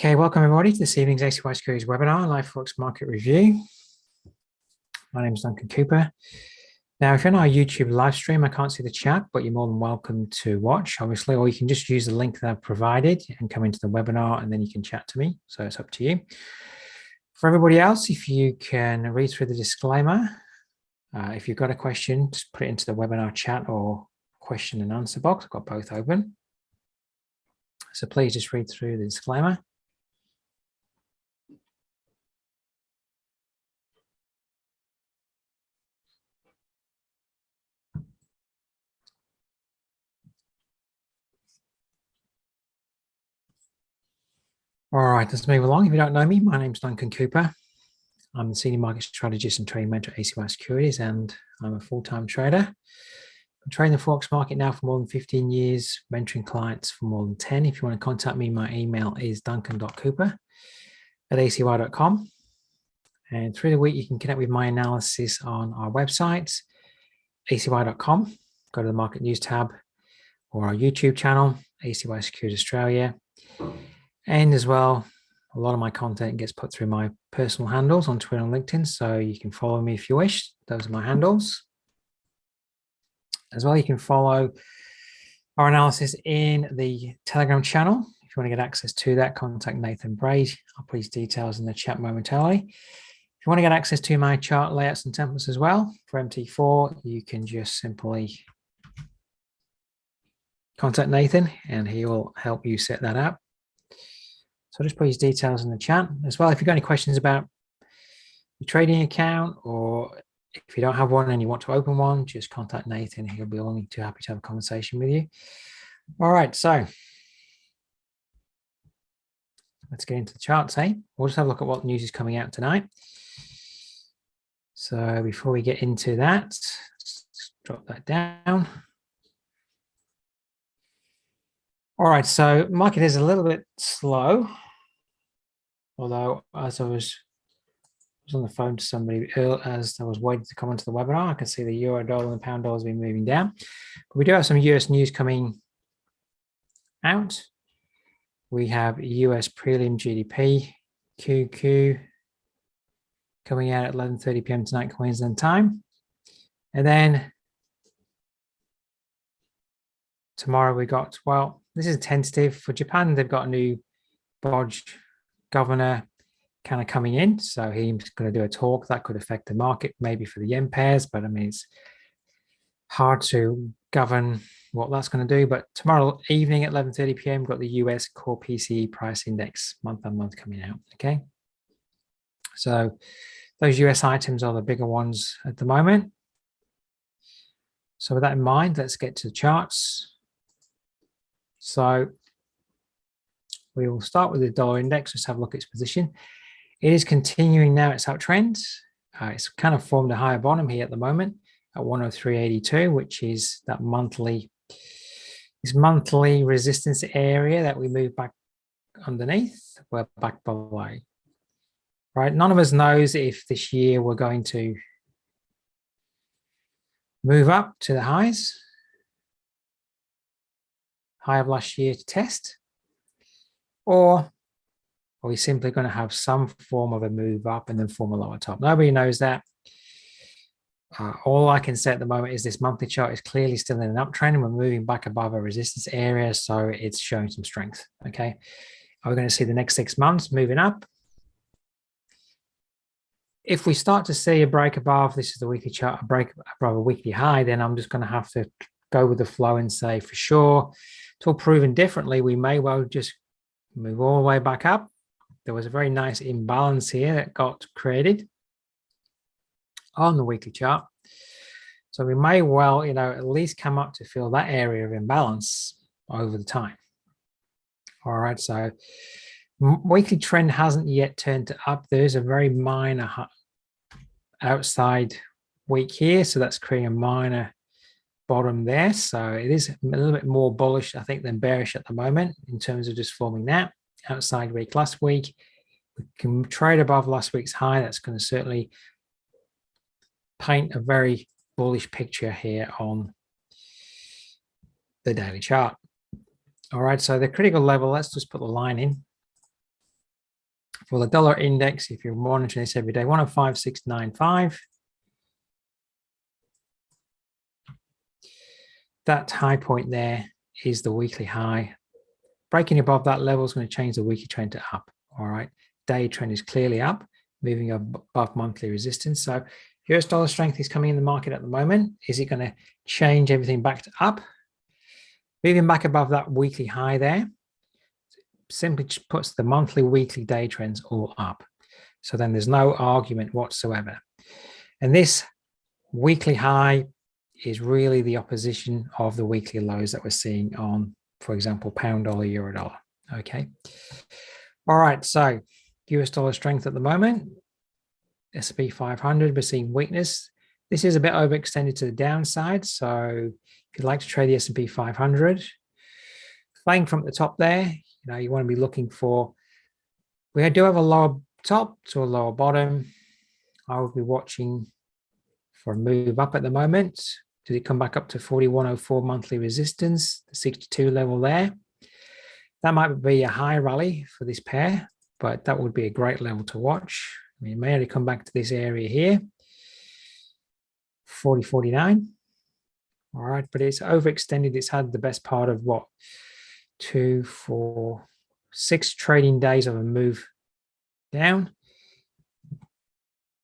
Okay, welcome everybody to this evening's ACY Securities webinar, Live Forex Market Review. My name is Duncan Cooper. Now, if you're on our YouTube live stream, I can't see the chat, but you're more than welcome to watch, obviously, or you can just use the link that I've provided and come into the webinar and then you can chat to me. So it's up to you. For everybody else, if you can read through the disclaimer, if you've got a question, just put it into the webinar chat or question and answer box. I've got both open. So please just read through the disclaimer. All right, let's move along. If you don't know me, my name's Duncan Cooper. I'm the Senior Market Strategist and Trading Mentor at ACY Securities, and I'm a full-time trader. I'm trading the Forex market now for more than 15 years, mentoring clients for more than 10. If you want to contact me, my email is duncan.cooper@acy.com. And through the week, you can connect with my analysis on our website, acy.com. Go to the Market News tab, or our YouTube channel, ACY Securities Australia. And as well, a lot of my content gets put through my personal handles on Twitter and LinkedIn, so you can follow me if you wish. Those are my handles. As well, you can follow our analysis in the Telegram channel. If you want to get access to that, contact Nathan.bray. I'll put his details in the chat momentarily. If you want to get access to my chart layouts and templates as well for MT4, you can just simply contact Nathan and he will help you set that up. So I'll just put his details in the chat as well. If you've got any questions about your trading account, or if you don't have one and you want to open one, just contact Nathan. He'll be only too happy to have a conversation with you. All right, so let's get into the charts, eh? We'll just have a look at what news is coming out tonight. So before we get into that, let's drop that down. All right, so market is a little bit slow, although as I was on the phone to somebody as I was waiting to come onto the webinar, I can see the euro dollar and pound dollar has been moving down. But we do have some US news coming out. We have US prelim GDP QQ coming out at 11:30 p.m. tonight Queensland time. And then tomorrow we got, well, this is tentative for Japan. They've got a new BOJ governor kind of coming in. So he's going to do a talk that could affect the market, maybe for the yen pairs. But I mean, it's hard to govern what that's going to do. But tomorrow evening at 11:30 p.m., we've got the US core PCE price index month on month coming out. Okay. So those US items are the bigger ones at the moment. So with that in mind, let's get to the charts. So we will start with the dollar index. Let's have a look at its position. It is continuing now its uptrend. It's kind of formed a higher bottom here at the moment at 103.82, which is that monthly resistance area that we move back underneath. We're back below. Right? None of us knows if this year we're going to move up to the highs. High of last year to test, or are we simply going to have some form of a move up and then form a lower top? Nobody knows that. All I can say at the moment is this monthly chart is clearly still in an uptrend and we're moving back above a resistance area, so it's showing some strength. Okay, are we going to see the next 6 months moving up? If we start to see a break above, this is the weekly chart, a break above a weekly high, then I'm just going to have to go with the flow and say for sure, till proven differently, we may well just move all the way back up. There was a very nice imbalance here that got created on the weekly chart. So we may well, at least come up to fill that area of imbalance over the time. All right, so weekly trend hasn't yet turned to up. There's a very minor outside week here, so that's creating a minor bottom there. So it is a little bit more bullish, I think, than bearish at the moment in terms of just forming that outside week last week. We can trade above last week's high. That's going to certainly paint a very bullish picture here on the daily chart. All right, so the critical level, let's just put the line in. For the dollar index, if you're monitoring this every day, 105.695. That high point there is the weekly high. Breaking above that level is going to change the weekly trend to up. All right. Day trend is clearly up, moving above monthly resistance. So US dollar strength is coming in the market at the moment. Is it going to change everything back to up? Moving back above that weekly high there simply puts the monthly, weekly, day trends all up. So then there's no argument whatsoever. And this weekly high is really the opposition of the weekly lows that we're seeing on, for example, pound dollar, euro dollar. Okay. All right. So US dollar strength at the moment, S&P 500, we're seeing weakness. This is a bit overextended to the downside. So if you'd like to trade the S&P 500, playing from the top there, you want to be looking for, we do have a lower top to a lower bottom. I would be watching for a move up at the moment. Did it come back up to 4104 monthly resistance, the 62 level there? That might be a high rally for this pair, but that would be a great level to watch. I mean, it may only come back to this area here, 40.49. All right, but it's overextended. It's had the best part of what, 2, 4, 6 trading days of a move down.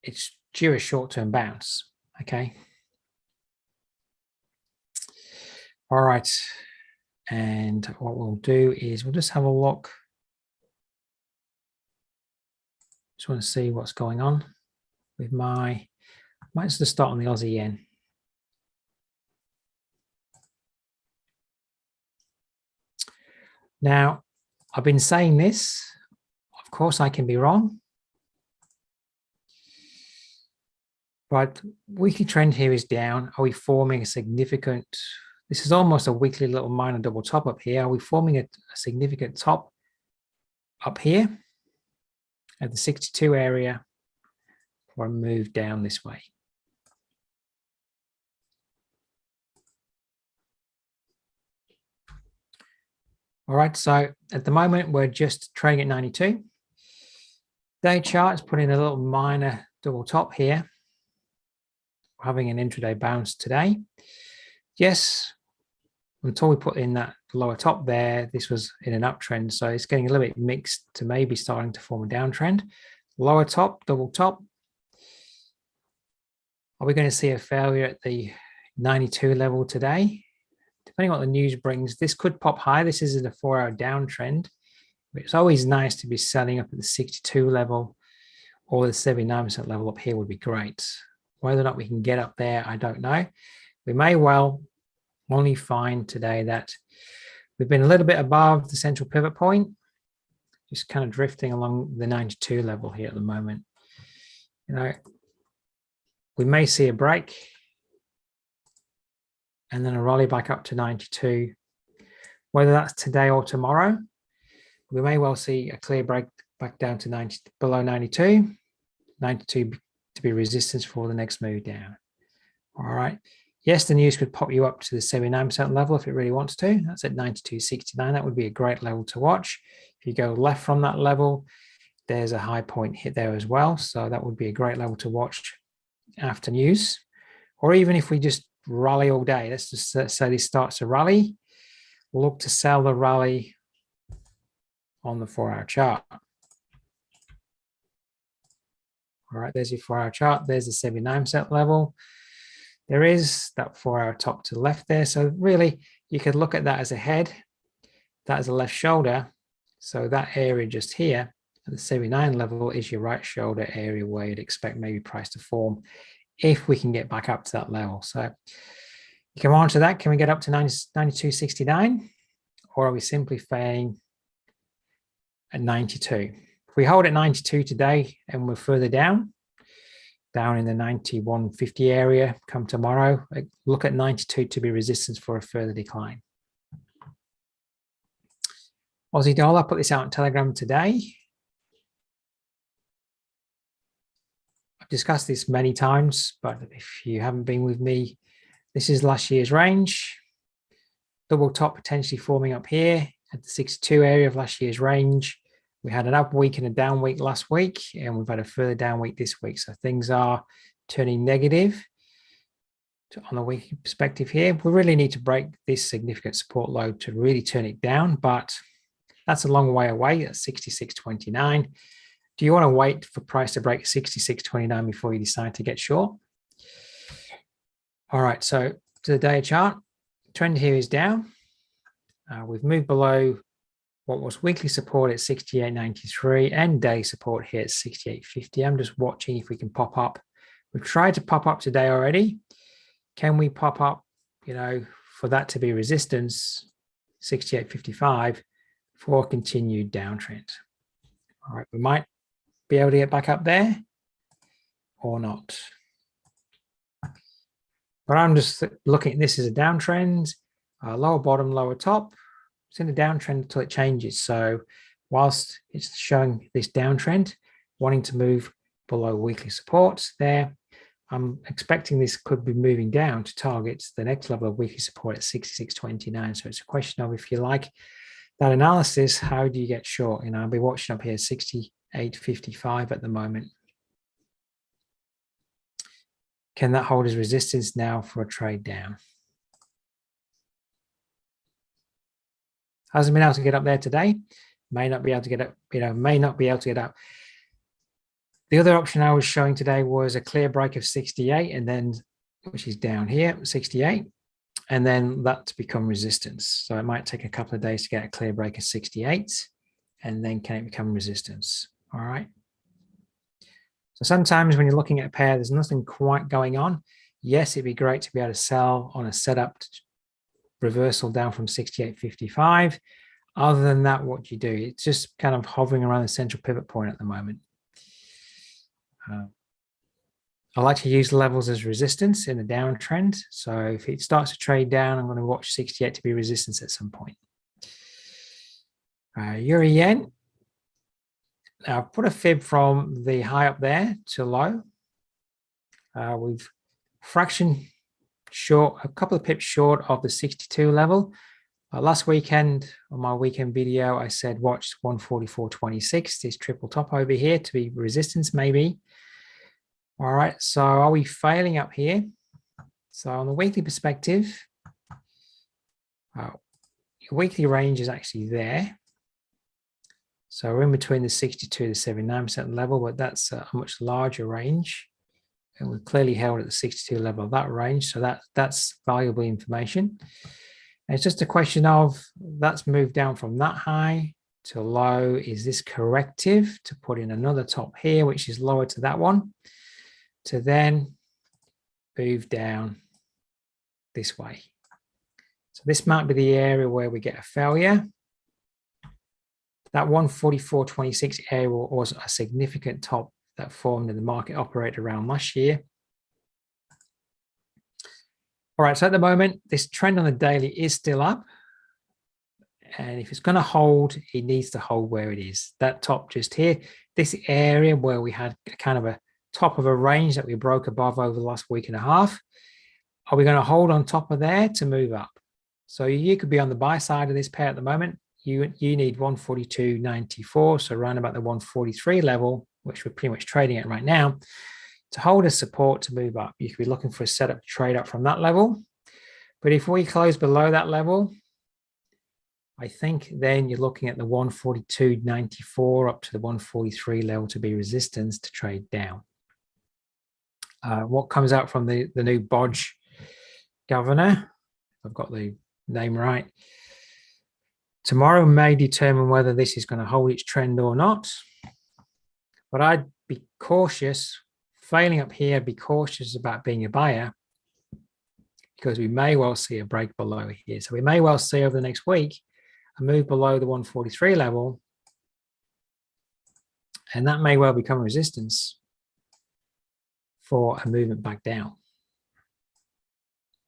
It's due a short-term bounce. Okay. All right. And what we'll do is we'll just have a look. Just want to see what's going on with my, might just start on the Aussie yen. Now, I've been saying this, of course I can be wrong, but weekly trend here is down. Are we forming a significant, this is almost a weekly little minor double top up here. Are we forming a significant top up here at the 62 area or a move down this way? All right, so at the moment, we're just trading at 92. Day chart's putting a little minor double top here. We're having an intraday bounce today. Yes, until we put in that lower top there, this was in an uptrend. So it's getting a little bit mixed to maybe starting to form a downtrend. Lower top, double top. Are we going to see a failure at the 92 level today? Depending on what the news brings, this could pop high. This is a 4-hour downtrend. It's always nice to be selling up at the 62 level or the 79% level up here would be great. Whether or not we can get up there, I don't know. We may well only find today that we've been a little bit above the central pivot point, just kind of drifting along the 92 level here at the moment. We may see a break and then a rally back up to 92. Whether that's today or tomorrow, we may well see a clear break back down to 90, below 92, 92 to be resistance for the next move down. All right. Yes, the news could pop you up to the 79% level if it really wants to. That's at 92.69. That would be a great level to watch. If you go left from that level, there's a high point hit there as well. So that would be a great level to watch after news. Or even if we just rally all day, let's just say this starts a rally, look to sell the rally on the 4-hour chart. All right, there's your 4-hour chart. There's the 79% level. There is that 4-hour top to the left there. So really, you could look at that as a head. That is a left shoulder. So that area just here at the 79 level is your right shoulder area where you'd expect maybe price to form if we can get back up to that level. So you come on to that. Can we get up to 92.69? Or are we simply failing at 92? If we hold at 92 today and we're further down in the 91.50 area come tomorrow, look at 92 to be resistance for a further decline. Aussie dollar, I put this out on Telegram today. I've discussed this many times, but if you haven't been with me, this is last year's range. Double top potentially forming up here at the 62 area of last year's range. We had an up week and a down week last week, and we've had a further down week this week. So things are turning negative on the weekly perspective here. We really need to break this significant support low to really turn it down, but that's a long way away at 66.29. Do you want to wait for price to break 66.29 before you decide to get short? All right, so to the day chart, trend here is down. We've moved below what was weekly support at 68.93 and day support here at 68.50. I'm just watching if we can pop up. We've tried to pop up today already. Can we pop up, for that to be resistance, 68.55 for continued downtrend? All right, we might be able to get back up there or not. But I'm just looking at this as a downtrend, lower bottom, lower top. It's in a downtrend until it changes. So whilst it's showing this downtrend, wanting to move below weekly supports there, I'm expecting this could be moving down to target the next level of weekly support at 66.29. So it's a question of, if you like that analysis, how do you get short? I'll be watching up here 68.55 at the moment. Can that hold as resistance now for a trade down? Hasn't been able to get up there today. May not be able to get up, may not be able to get up. The other option I was showing today was a clear break of 68, and then, which is down here, 68, and then that to become resistance. So it might take a couple of days to get a clear break of 68, and then can it become resistance? All right. So sometimes when you're looking at a pair, there's nothing quite going on. Yes, it'd be great to be able to sell on a setup reversal down from 68.55. Other than that, what do you do? It's just kind of hovering around the central pivot point at the moment. I like to use levels as resistance in a downtrend. So if it starts to trade down, I'm going to watch 68 to be resistance at some point. Euro yen. Now I've put a fib from the high up there to low. We've fraction short, a couple of pips short of the 62 level. Last weekend on my weekend video, I said watch 144.26, this triple top over here to be resistance maybe. All right, so are we failing up here? So on the weekly perspective, your weekly range is actually there. So we're in between the 62 to 79% level, but that's a much larger range. And we're clearly held at the 62 level of that range. So that's valuable information. And it's just a question of, that's moved down from that high to low. Is this corrective to put in another top here, which is lower to that one, to then move down this way? So this might be the area where we get a failure. That 144.26 area was a significant top that formed in the market operated around last year. All right, so at the moment, this trend on the daily is still up. And if it's going to hold, it needs to hold where it is. That top just here, this area where we had kind of a top of a range that we broke above over the last week and a half. Are we going to hold on top of there to move up? So you could be on the buy side of this pair at the moment. You need 142.94, so around about the 143 level, which we're pretty much trading at right now, to hold as support to move up. You could be looking for a setup to trade up from that level. But if we close below that level, I think then you're looking at the 142.94 up to the 143 level to be resistance to trade down. What comes out from the new BOJ governor, if I've got the name right, tomorrow may determine whether this is going to hold its trend or not. But I'd be cautious, failing up here, be cautious about being a buyer, because we may well see a break below here. So we may well see over the next week a move below the 143 level, and that may well become resistance for a movement back down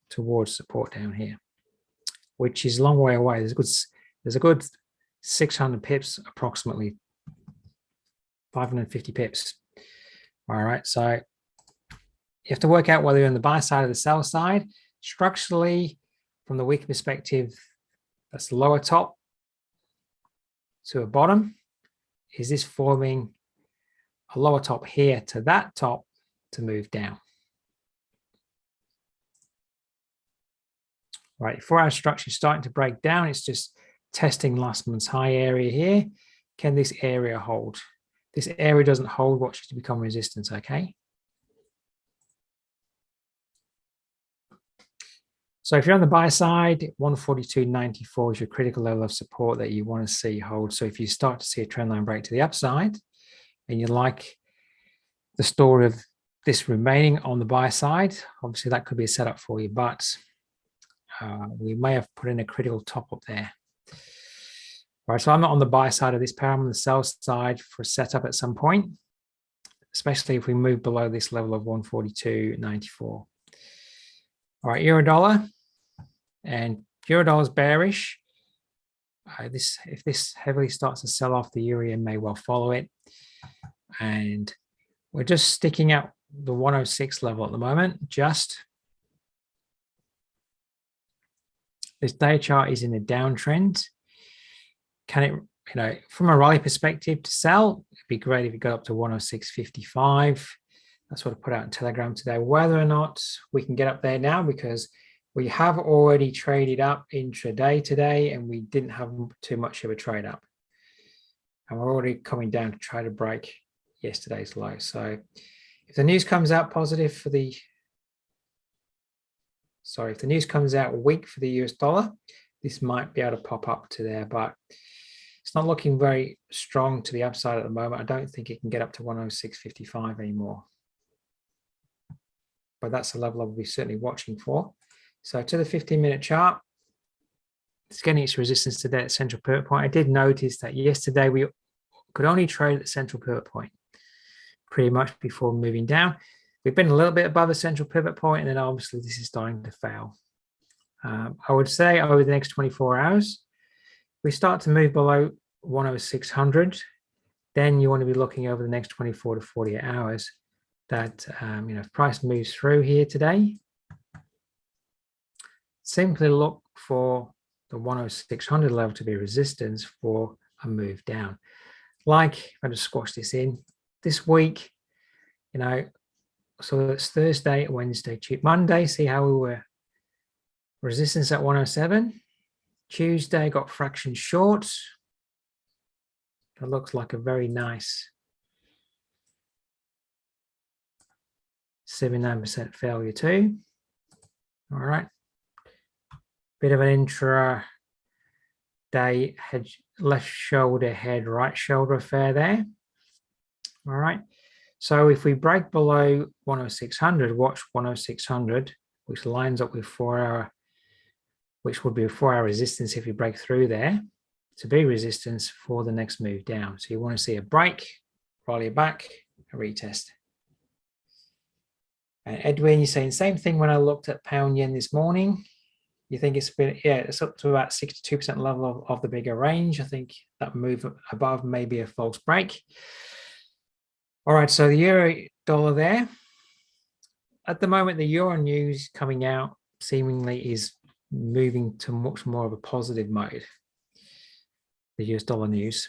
towards support down here, which is a long way away. There's a good 600 pips, approximately 550 pips. All right, so you have to work out whether you're on the buy side or the sell side. Structurally, from the weekly perspective, that's the lower top to a bottom. is this forming a lower top here to that top to move down. Right, 4-hour structure is starting to break down. It's just testing last month's high area here. Can this area hold? This area doesn't hold, watch it to become resistance, okay? So if you're on the buy side, 142.94 is your critical level of support that you want to see hold. So if you start to see a trend line break to the upside and you like the story of this remaining on the buy side, obviously that could be a setup for you, but we may have put in a critical top up there. All right, so I'm not on the buy side of this pair. I'm on the sell side for a setup at some point, especially if we move below this level of 142.94. All right, euro dollar, and euro dollar is bearish. If this heavily starts to sell off, the euro yen may well follow it. And we're just sticking out the 106 level at the moment, just. This day chart is in a downtrend. Can it, from a rally perspective to sell, it'd be great if it got up to 106.55. That's what I put out in Telegram today. Whether or not we can get up there now, because we have already traded up intraday today and we didn't have too much of a trade up. And we're already coming down to try to break yesterday's low. So if the news comes out positive for the if the news comes out weak for the US dollar, this might be able to pop up to there, but it's not looking very strong to the upside at the moment. I don't think it can get up to 106.55 anymore. But that's the level I'll be certainly watching for. So to the 15-minute chart, it's getting its resistance to that central pivot point. I did notice that yesterday we could only trade at the central pivot point pretty much before moving down. We've been a little bit above the central pivot point, and then obviously this is starting to fail. I would say over the next 24 hours, we start to move below 10600, then you want to be looking over the next 24 to 48 hours that, if price moves through here today, simply look for the 10600 level to be resistance for a move down. Like, if I just squash this in this week, so it's Thursday, Wednesday, Tuesday, Monday, see how we were. Resistance at 107. Tuesday got fraction short. That looks like a very nice 79% failure too. All right. Bit of an intra-day head, left shoulder, head, right shoulder affair there. All right. So if we break below 10600, watch 10600, which lines up with 4-hour, which would be a 4-hour resistance if you break through there, to be resistance for the next move down. So you want to see a break, rally it back, a retest. And Edwin, you're saying same thing when I looked at pound yen this morning. You think it's been, yeah, it's up to about 62% level of the bigger range. I think that move above may be a false break. All right, so the euro dollar there. At the moment, the euro news coming out seemingly is moving to much more of a positive mode, the US dollar news.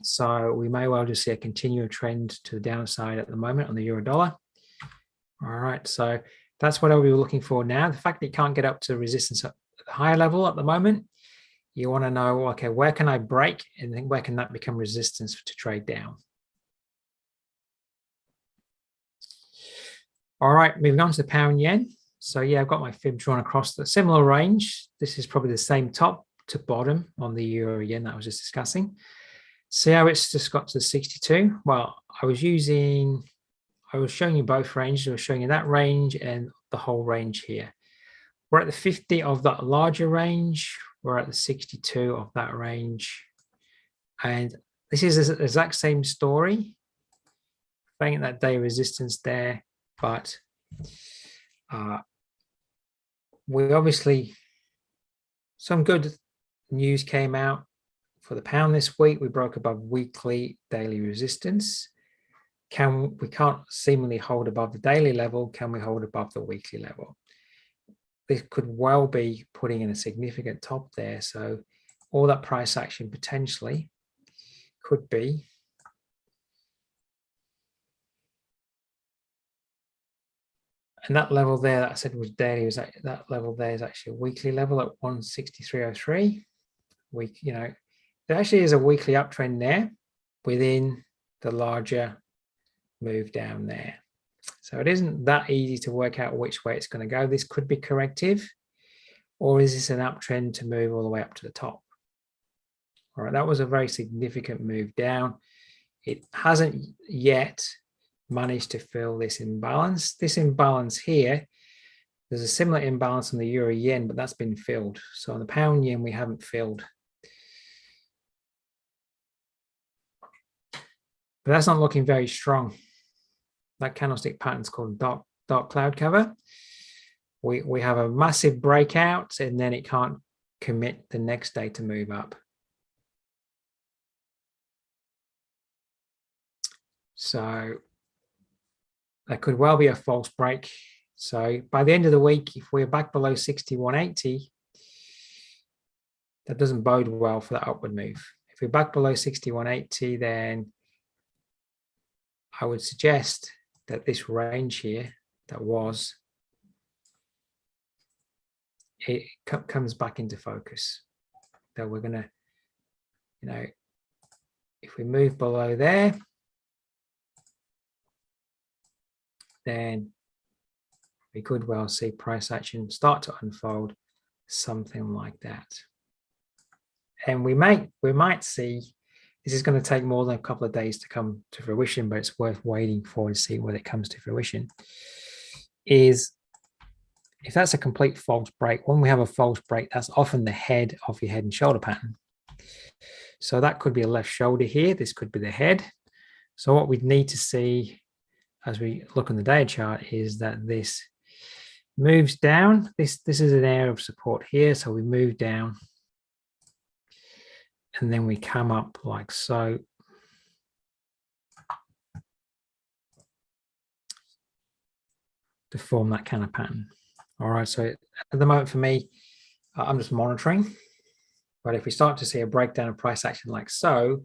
So we may well just see a continual trend to the downside at the moment on the euro dollar. All right, so that's what I'll be looking for now. The fact that it can't get up to resistance at the higher level at the moment, you want to know, okay, where can I break and then where can that become resistance to trade down? All right, moving on to the pound yen. So yeah, I've got my fib drawn across the similar range. This is probably the same top to bottom on the euro yen that I was just discussing. See how it's just got to 62? Well, I was showing you both ranges. I was showing you that range and the whole range here. We're at the 50 of that larger range. We're at the 62 of that range. And this is the exact same story. Playing that day resistance there, but we obviously, some good news came out for the pound this week. We broke above weekly daily resistance. We can't seemingly hold above the daily level. Can we hold above the weekly level? This could well be putting in a significant top there. So all that price action potentially could be and that level there that I said was daily, was that level there is actually a weekly level at 163.03. Week, you know, there actually is a weekly uptrend there within the larger move down there. So it isn't that easy to work out which way it's going to go. This could be corrective, or is this an uptrend to move all the way up to the top? All right, that was a very significant move down. It hasn't yet managed to fill this imbalance. This imbalance here, there's a similar imbalance on the euro yen, but that's been filled. So on the pound yen, we haven't filled. But that's not looking very strong. That candlestick pattern is called dark cloud cover. We have a massive breakout, and then it can't commit the next day to move up. So that could well be a false break. So by the end of the week, if we're back below 61.80, that doesn't bode well for that upward move. If we're back below 61.80, then I would suggest that this range here that was, it comes back into focus. That we're going to, you know, if we move below there, then we could well see price action start to unfold, something like that. And we might see, this is going to take more than a couple of days to come to fruition, but it's worth waiting for to see whether it comes to fruition, is if that's a complete false break. When we have a false break, that's often the head of your head and shoulder pattern. So that could be a left shoulder here. This could be the head. So what we'd need to see as we look on the day chart is that this moves down. This is an area of support here. So we move down and then we come up like so. To form that kind of pattern. All right, so at the moment for me, I'm just monitoring. But if we start to see a breakdown of price action like so,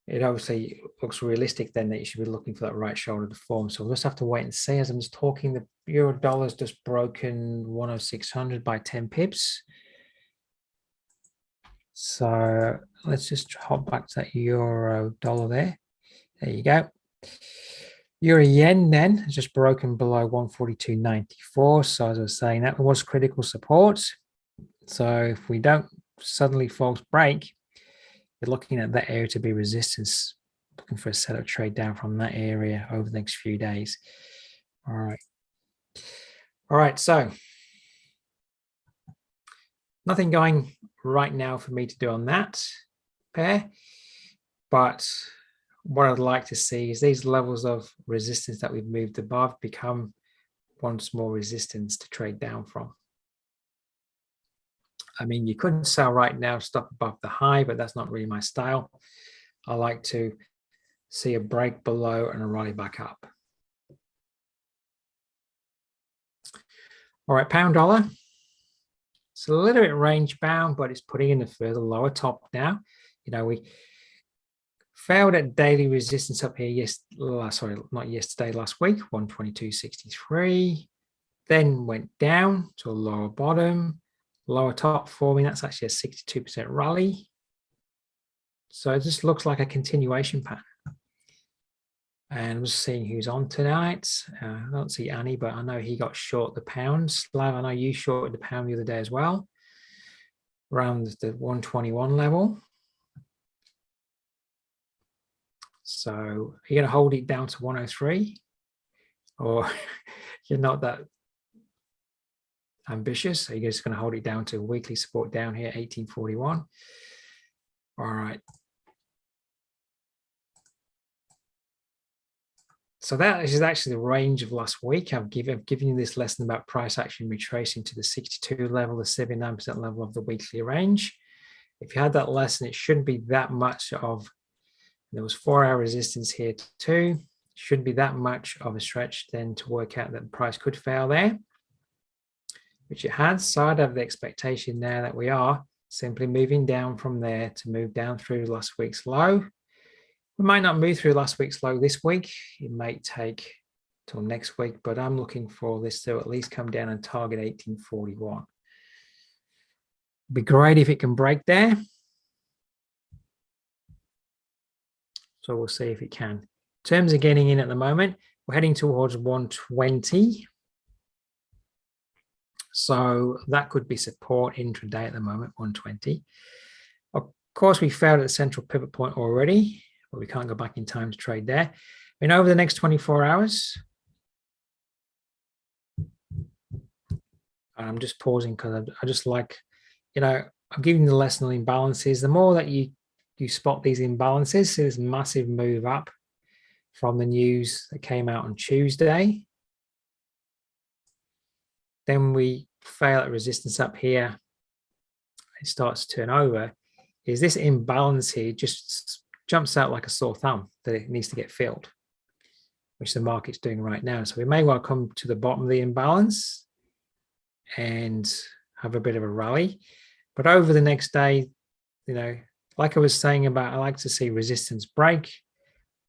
it obviously looks realistic then that you should be looking for that right shoulder to form. So we'll just have to wait and see. As I'm just talking, the euro dollar's just broken 10600 by 10 pips. So let's just hop back to that euro dollar there. There you go. Euro yen then has just broken below 142.94. So as I was saying, that was critical support. So if we don't suddenly false break, you're looking at that area to be resistance, looking for a setup trade down from that area over the next few days. All right. All right, so nothing going right now for me to do on that pair, but what I'd like to see is these levels of resistance that we've moved above become once more resistance to trade down from. I mean, you couldn't sell right now, stop above the high, but that's not really my style. I like to see a break below and a rally back up. All right, pound dollar. It's a little bit range bound, but it's putting in a further lower top now. You know, we failed at daily resistance up here, sorry, not yesterday, last week, 122.63. Then went down to a lower bottom, lower top forming. That's actually a 62% rally. So it just looks like a continuation pattern. And I'm just seeing who's on tonight. I don't see Annie, but I know he got short the pound. Slav, I know you shorted the pound the other day as well, around the 121 level. So are you going to hold it down to 103? Or you're not that ambitious? Are you just going to hold it down to weekly support down here, 1841? All right. So that is actually the range of last week. I've given you this lesson about price action retracing to the 62 level, the 79% level of the weekly range. If you had that lesson, it shouldn't be that much of, there was 4-hour resistance here too. Shouldn't be that much of a stretch then to work out that the price could fail there, which it has. So I'd have the expectation there that we are simply moving down from there to move down through last week's low. We might not move through last week's low this week. It may take till next week, but I'm looking for this to at least come down and target 1841. It'd be great if it can break there. So we'll see if it can. In terms of getting in at the moment, we're heading towards 120. So that could be support intraday at the moment, 120. Of course, we failed at the central pivot point already, but we can't go back in time to trade there. And over the next 24 hours, I'm just pausing because I just like, I'm giving the lesson on imbalances. The more that you spot these imbalances, so there's a massive move up from the news that came out on Tuesday. Then we fail at resistance up here. It starts to turn over. Is this imbalance here just jumps out like a sore thumb that it needs to get filled, which the market's doing right now. So we may well come to the bottom of the imbalance and have a bit of a rally. But over the next day, like I was saying about, I like to see resistance break,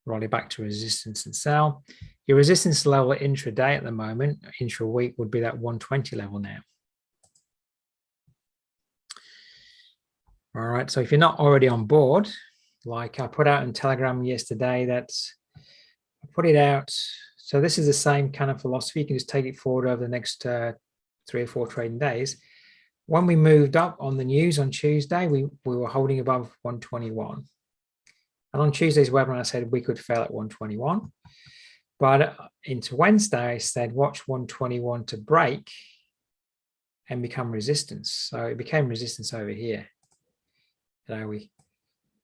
rally back to resistance and sell. Your resistance level intraday at the moment, intra-week, would be that 120 level now. All right, so if you're not already on board, like I put out in Telegram yesterday, I put it out. So this is the same kind of philosophy. You can just take it forward over the next 3 or 4 trading days. When we moved up on the news on Tuesday, we were holding above 121. And on Tuesday's webinar, I said we could fail at 121. But into Wednesday, I said, watch 121 to break and become resistance. So it became resistance over here. We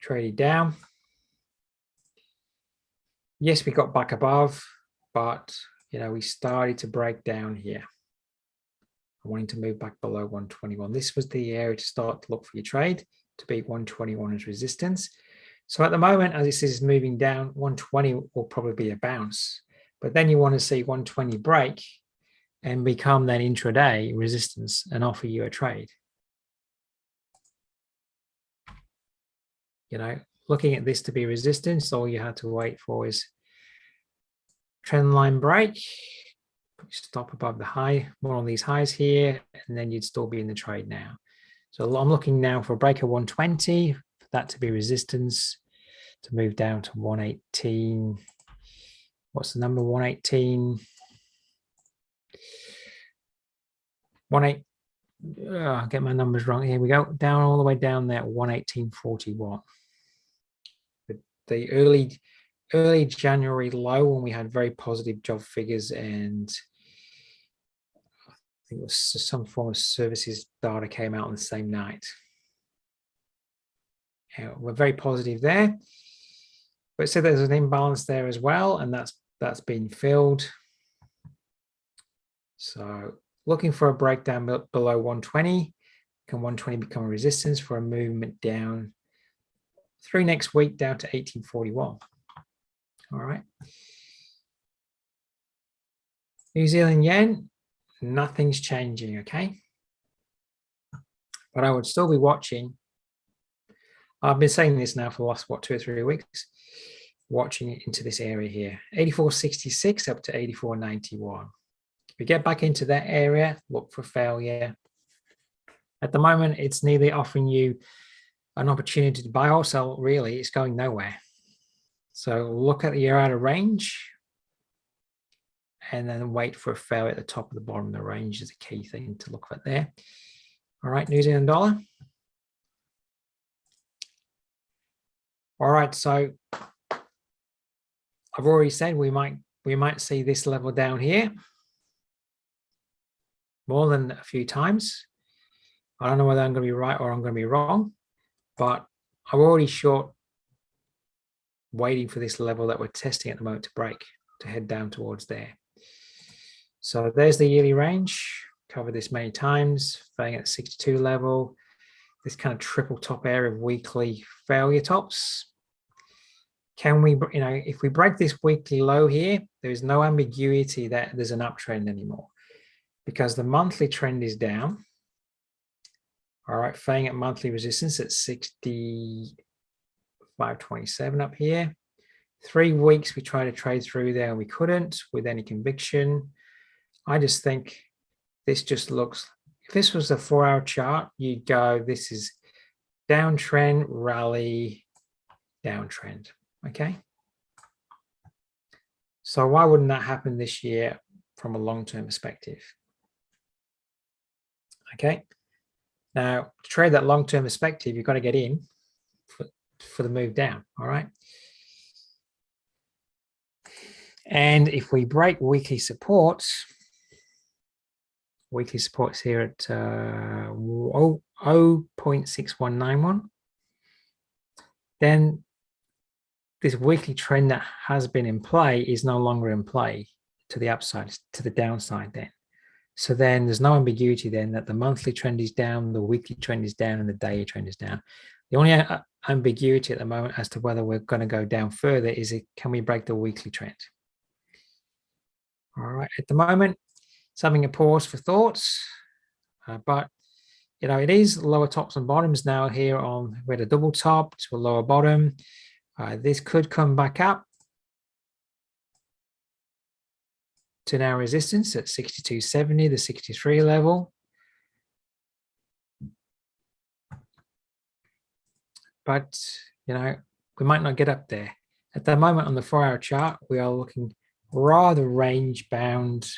traded down. Yes, we got back above, but we started to break down here. Wanting to move back below 121. This was the area to start to look for your trade, to beat 121 as resistance. So at the moment, as this is moving down, 120 will probably be a bounce. But then you want to see 120 break and become that intraday resistance and offer you a trade. Looking at this to be resistance, all you had to wait for is trend line break. Stop above the high, more on these highs here, and then you'd still be in the trade now. So I'm looking now for a break of 120, for that to be resistance, to move down to 118. What's the number? 118. I'll get my numbers wrong. Here we go. Down all the way down there, 118.41. The early January low when we had very positive job figures and I think it was some form of services data came out on the same night. We're very positive there. But so there's an imbalance there as well, and that's been filled. So looking for a breakdown below 120. Can 120 become a resistance for a movement down through next week down to 1841? All right. New Zealand yen, nothing's changing, okay? But I would still be watching. I've been saying this now for the last, 2 or 3 weeks, watching it into this area here, 84.66 up to 84.91. If we get back into that area, look for failure. At the moment, it's neither offering you an opportunity to buy or sell, really, it's going nowhere. So look at your outer range and then wait for a failure at the top of the bottom of the range is a key thing to look at there. All right, New Zealand dollar. All right, so I've already said we might see this level down here more than a few times. I don't know whether I'm going to be right or I'm going to be wrong, but I'm already short waiting for this level that we're testing at the moment to break, to head down towards there. So there's the yearly range. Covered this many times, failing at the 62 level. This kind of triple top area of weekly failure tops. Can we, if we break this weekly low here, there is no ambiguity that there's an uptrend anymore because the monthly trend is down. All right, failing at monthly resistance at 65.27 up here. 3 weeks we tried to trade through there and we couldn't with any conviction. I just think this just looks, if this was a 4-hour chart, you'd go, this is downtrend, rally, downtrend, okay? So why wouldn't that happen this year from a long-term perspective? Okay, now to trade that long-term perspective, you've got to get in for the move down, all right? And if we break weekly supports here at 0.6191, then this weekly trend that has been in play is no longer in play to the upside, to the downside then. So then there's no ambiguity then that the monthly trend is down, the weekly trend is down, and the daily trend is down. The only ambiguity at the moment as to whether we're going to go down further is can we break the weekly trend? All right, at the moment, it's having a pause for thoughts, but you know, it is lower tops and bottoms now here on, we're at a double top to a lower bottom. This could come back up to now resistance at 62.70, the 63 level. But, you know, we might not get up there. At the moment on the 4-hour chart, we are looking rather range bound.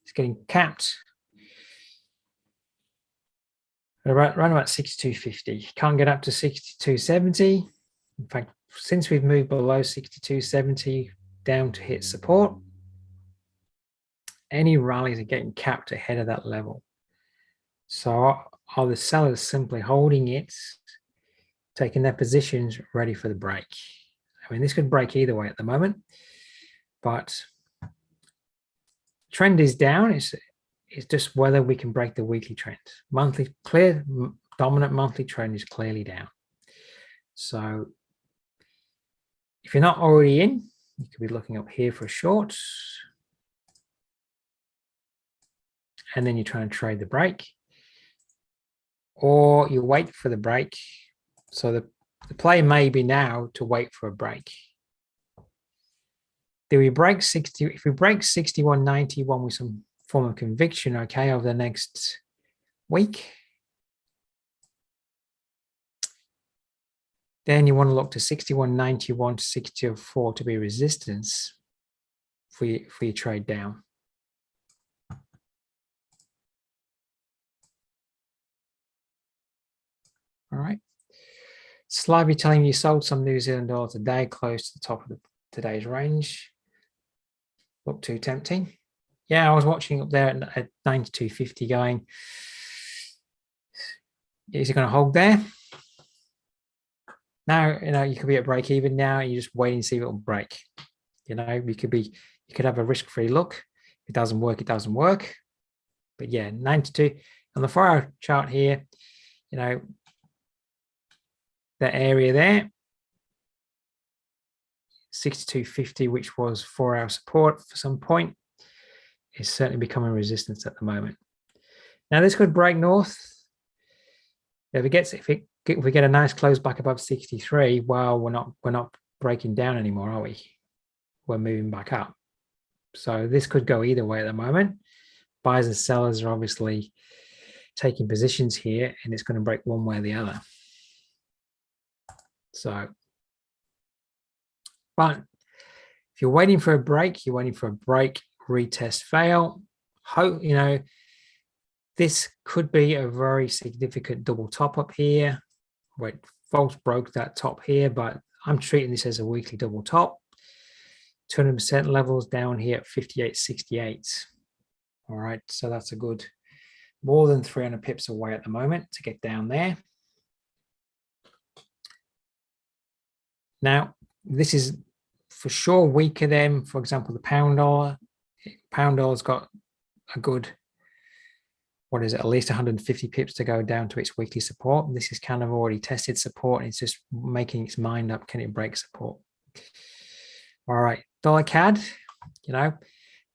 It's getting capped around about 62.50. Can't get up to 62.70. In fact, since we've moved below 62.70 down to hit support, any rallies are getting capped ahead of that level. So are the sellers simply holding it, taking their positions ready for the break? I mean, this could break either way at the moment, but trend is down. It's just whether we can break the weekly trend. Monthly, clear, dominant monthly trend is clearly down. So if you're not already in, you could be looking up here for a short. And then you try and trade the break. Or you wait for the break. So the play may be now to wait for a break. Do we break 60? If we break 61.91 with some form of conviction, okay, over the next week, then you want to look to 61.91 to 62.04 to be resistance for your trade down. All right. Slightly telling you sold some New Zealand dollar today, close to the top of today's range. Look too tempting. Yeah, I was watching up there at 92.50 going, is it going to hold there? Now, you know, you could be at break even now, and you just wait and see if it will break. You know, you could have a risk-free look. If it doesn't work, it doesn't work. But yeah, 92 on the 4-hour chart here, you know, that area there, 62.50, which was 4-hour support for some point, is certainly becoming resistance at the moment. Now this could break north. If we get a nice close back above 63, well, we're not breaking down anymore, are we? We're moving back up. So this could go either way at the moment. Buyers and sellers are obviously taking positions here, and it's going to break one way or the other. So, but if you're waiting for a break, you're waiting for a break, retest, fail. Hope, you know, this could be a very significant double top up here. Wait, false broke that top here, but I'm treating this as a weekly double top. 200% levels down here at 58.68. All right, so that's a good more than 300 pips away at the moment to get down there. Now, this is for sure weaker than, for example, the pound dollar. Pound dollar's got a good, what is it, at least 150 pips to go down to its weekly support. This is kind of already tested support. It's just making its mind up. Can it break support? All right, dollar CAD, you know,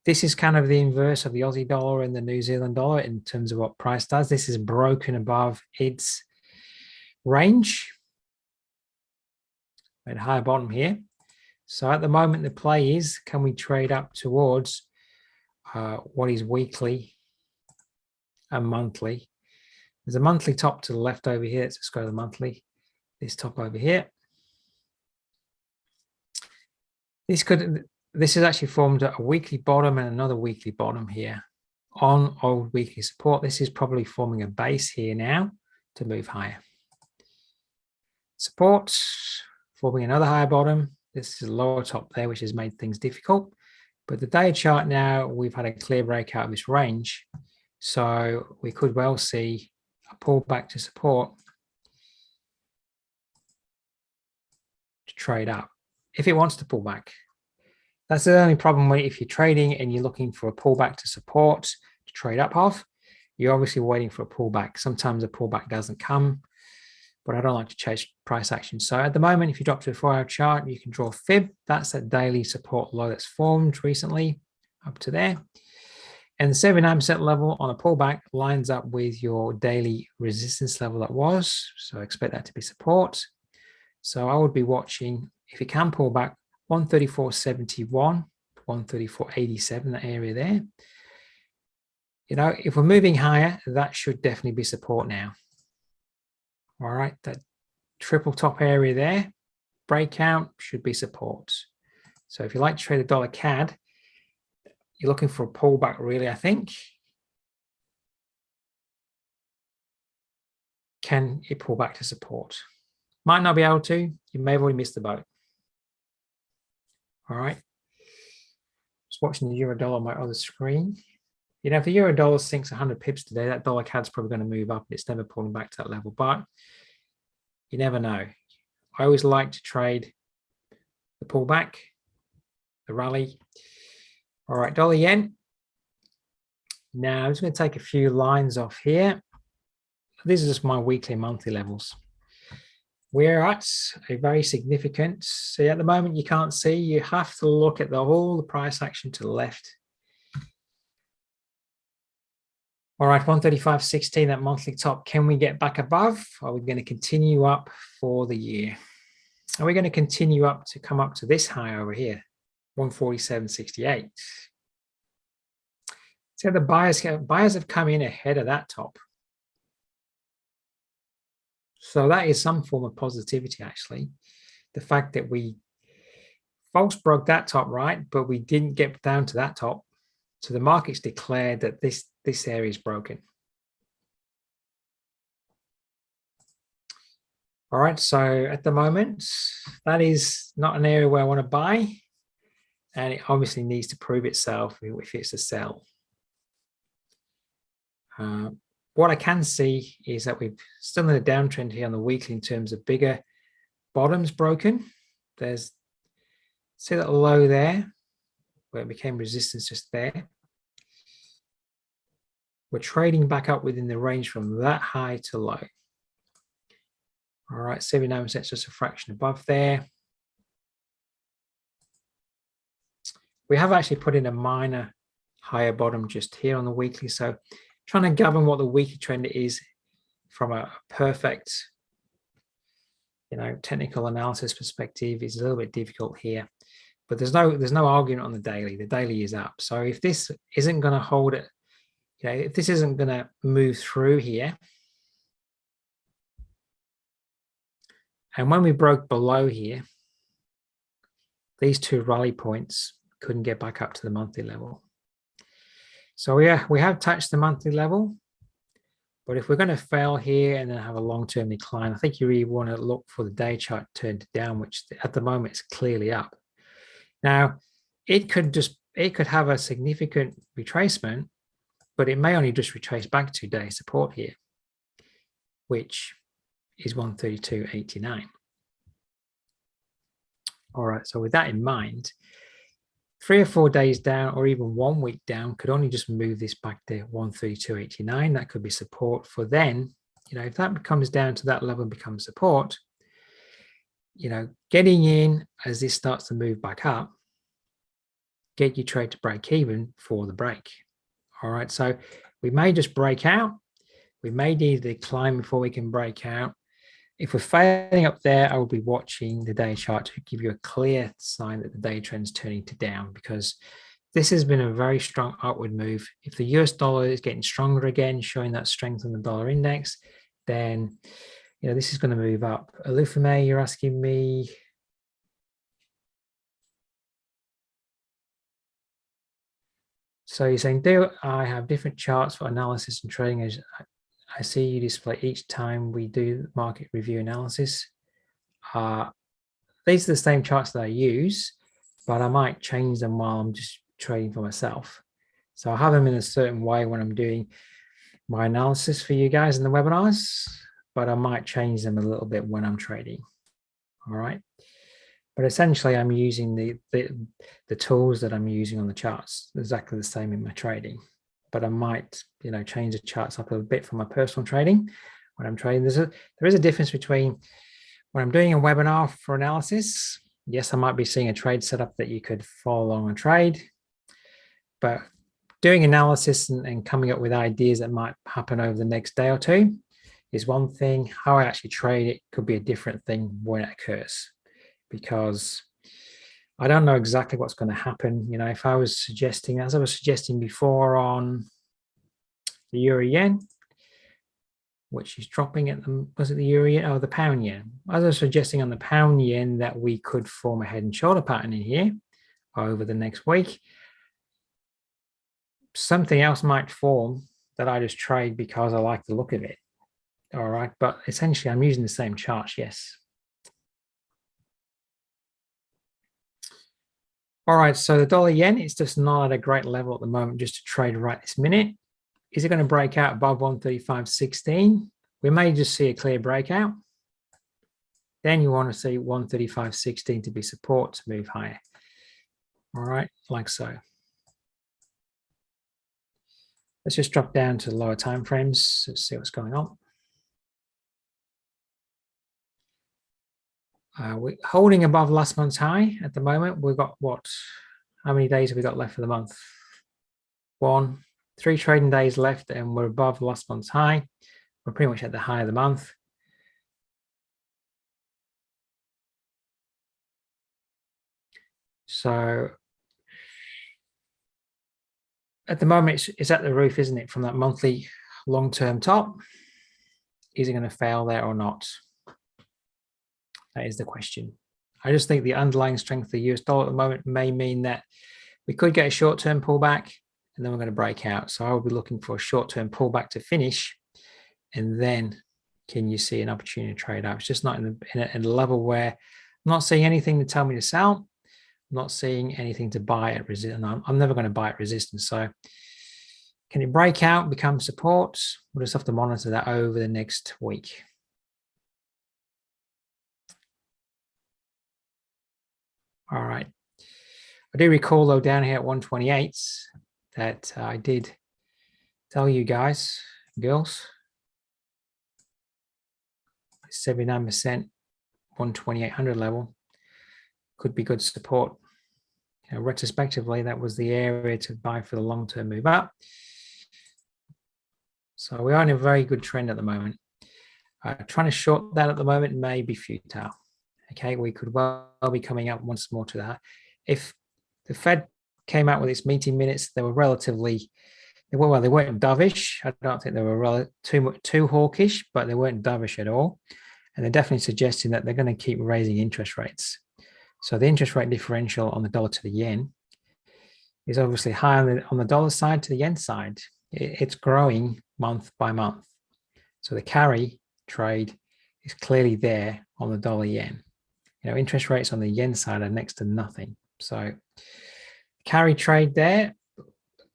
this is kind of the inverse of the Aussie dollar and the New Zealand dollar in terms of what price does. This is broken above its range. At higher bottom here, So at the moment, the play is, can we trade up towards what is weekly and monthly? There's a monthly top to the left over here. Let's just go to the monthly. This top over here. This has actually formed a weekly bottom and another weekly bottom here on old weekly support. This is probably forming a base here now to move higher. Support, forming another higher bottom. This is a lower top there, which has made things difficult. But the day chart now, we've had a clear breakout of this range. So we could well see a pullback to support to trade up if it wants to pull back. That's the only problem with if you're trading and you're looking for a pullback to support to trade up off, you're obviously waiting for a pullback. Sometimes a pullback doesn't come, but I don't like to chase price action. So at the moment, if you drop to a 4-hour chart, you can draw a fib. That's that daily support low that's formed recently up to there. And the 79% level on a pullback lines up with your daily resistance level that was. So I expect that to be support. So I would be watching, if it can pull back, 134.71, 134.87, that area there. You know, if we're moving higher, that should definitely be support now. All right, that triple top area there, breakout should be support. So if you like to trade the dollar CAD, you're looking for a pullback really, I think. Can it pull back to support? Might not be able to. You may have already missed the boat. All right. Just watching the euro dollar on my other screen. You know, if the euro dollar sinks 100 pips today, that dollar CAD's probably going to move up. It's never pulling back to that level, but you never know. I always like to trade the pullback, the rally. All right, dollar yen. Now I'm just going to take a few lines off here. These are just my weekly and monthly levels. We're at a very significant, see at the moment you can't see, you have to look at the price action to the left. All right, 135.16, that monthly top. Can we get back above? Are we going to continue up for the year? Are we going to continue up to come up to this high over here, 147.68? So the buyers have come in ahead of that top. So that is some form of positivity, actually. The fact that we false broke that top, right, but we didn't get down to that top. So the markets declared that this area is broken. All right, so at the moment, that is not an area where I want to buy. And it obviously needs to prove itself if it's a sell. What I can see is that we're still in a downtrend here on the weekly in terms of bigger bottoms broken. There's, see that low there, where it became resistance just there. We're trading back up within the range from that high to low. All right, 79% is just a fraction above there. We have actually put in a minor higher bottom just here on the weekly. So trying to govern what the weekly trend is from a perfect, you know, technical analysis perspective is a little bit difficult here. But there's no argument on the daily. The daily is up. So if this isn't going to hold it, you know, if this isn't going to move through here, and when we broke below here, these two rally points couldn't get back up to the monthly level. So yeah, we have touched the monthly level, but if we're going to fail here and then have a long-term decline, I think you really want to look for the day chart turned down, which at the moment is clearly up. Now, it could have a significant retracement, but it may only just retrace back to day support here, which is 132.89. All right, so with that in mind, 3 or 4 days down or even 1 week down could only just move this back to 132.89. That could be support for then, you know, if that comes down to that level and becomes support, you know, getting in as this starts to move back up, get your trade to break even for the break. All right, so we may just break out. We may need to decline before we can break out. If we're failing up there, I will be watching the day chart to give you a clear sign that the day trend's turning to down, because this has been a very strong upward move. If the US dollar is getting stronger again, showing that strength on the dollar index, then this is going to move up. Alufame, you're asking me. So you're saying, do I have different charts for analysis and trading? As I see you display each time we do market review analysis. These are the same charts that I use, but I might change them while I'm just trading for myself. So I have them in a certain way when I'm doing my analysis for you guys in the webinars, but I might change them a little bit when I'm trading. All right. But essentially, I'm using the tools that I'm using on the charts exactly the same in my trading. But I might, change the charts up a bit for my personal trading when I'm trading. There is a difference between when I'm doing a webinar for analysis. Yes, I might be seeing a trade setup that you could follow along and trade, but doing analysis and coming up with ideas that might happen over the next day or two is one thing. How I actually trade it could be a different thing when it occurs, because I don't know exactly what's going to happen. If I was suggesting, as I was suggesting before on the euro yen, which is dropping at the, was it the euro yen? Oh, the pound yen. As I was suggesting on the pound yen that we could form a head and shoulder pattern in here over the next week. Something else might form that I just trade because I like the look of it. All right, but essentially I'm using the same charts, yes. All right, so the dollar yen is just not at a great level at the moment just to trade right this minute. Is it going to break out above 135.16? We may just see a clear breakout. Then you want to see 135.16 to be support to move higher. All right, like so. Let's just drop down to the lower time frames. Let's see what's going on. We're holding above last month's high at the moment. We've got what? How many days have we got left for the month? 3 trading days left, and we're above last month's high. We're pretty much at the high of the month. So at the moment, it's at the roof, isn't it, from that monthly long-term top? Is it going to fail there or not? That is the question. I just think the underlying strength of the US dollar at the moment may mean that we could get a short-term pullback and then we're going to break out. So I will be looking for a short-term pullback to finish, and then can you see an opportunity to trade out? It's just not in a level where I'm not seeing anything to tell me to sell. I'm not seeing anything to buy at resistance. I'm never going to buy at resistance. So can it break out, become support? We'll just have to monitor that over the next week. All right. I do recall, though, down here at 128 that I did tell you guys, girls, 79%, 12800 level could be good support. Retrospectively, that was the area to buy for the long-term move up. So we are in a very good trend at the moment. Trying to short that at the moment may be futile. Okay, we could well be coming up once more to that. If the Fed came out with its meeting minutes, they were relatively, well, they weren't dovish. I don't think they were too hawkish, but they weren't dovish at all. And they're definitely suggesting that they're going to keep raising interest rates. So the interest rate differential on the dollar to the yen is obviously high on the dollar side to the yen side. It's growing month by month. So the carry trade is clearly there on the dollar yen. Interest rates on the yen side are next to nothing. So carry trade there